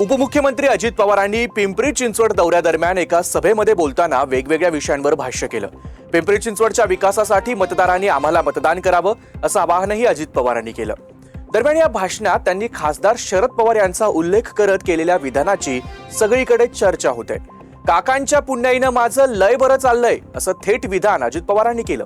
उपमुख्यमंत्री अजित पवारांनी पिंपरी चिंचवड दौऱ्यादरम्यान एका सभेमध्ये बोलताना वेगवेगळ्या विषयांवर भाष्य केलं। पिंपरी चिंचवडच्या विकासासाठी मतदारांनी आम्हाला मतदान करावं असं आवाहनही अजित पवारांनी केलं। दरम्यान या भाषणात त्यांनी खासदार शरद पवार यांचा उल्लेख करत केलेल्या विधानाची सगळीकडे चर्चा होते। काकांच्या पुण्याईनं माझं लय बरं चाललंय असं थेट विधान अजित पवारांनी केलं।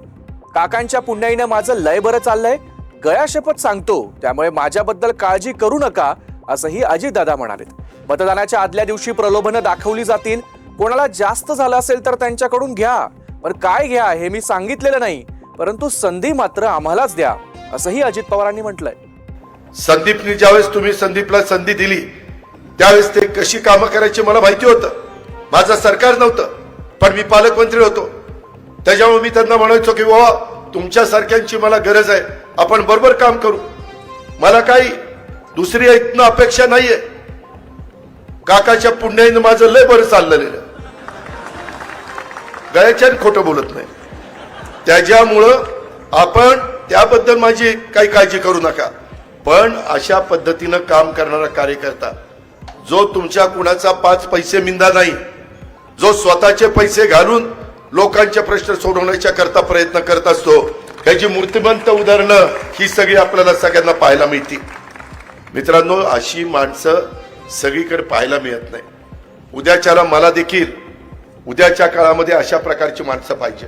काकांच्या पुण्याईनं माझं लय बरं चाललंय, गळ्या शपथ सांगतो, त्यामुळे माझ्याबद्दल काळजी करू नका असंही अजितदादा म्हणाले। मतदानाच्या आदल्या दिवशी प्रलोभनं दाखवली जातील, कोणाला जास्त झालं असेल तर त्यांच्याकडून घ्या, पण काय घ्या हे मी सांगितलेलं नाही, परंतु संधी मात्र आम्हालाच द्या असंही अजित पवारांनी म्हटलंय। संदीपनी ज्यावेळेस तुम्ही संदीपला संधी दिली त्यावेळेस ते कशी कामं करायची मला माहिती होतं। माझं सरकार नव्हतं पण मी पालकमंत्री होतो, त्याच्यामुळे मी त्यांना म्हणायचो की बाबा तुमच्यासारख्यांची मला गरज आहे, आपण बरोबर काम करू, मला काही दुसरी इथनं अपेक्षा नाहीये। काकाच्या पुण्याईनं माझं लय बरं चाललेलं, गळ्याच्याने खोटं बोलत नाही, त्याच्यामुळं आपण त्याबद्दल माझी काही काळजी करू नका। पण अशा पद्धतीनं काम करणारा कार्यकर्ता जो तुमच्या कुणाचा 5 पैसे मिंदा नाही, जो स्वतःचे पैसे घालून लोकांचे प्रश्न सोडवण्याच्या करता प्रयत्न करत असतो, त्याची मूर्तिमंत उदाहरणं ही सगळी आपल्याला सगळ्यांना पाहायला मिळतील। मित्रांनो, अशी माणसं सगळीकडे पाहायला मिळत नाही। उद्याच्याला मला देखील उद्याच्या काळामध्ये अशा प्रकारची माणसं पाहिजे।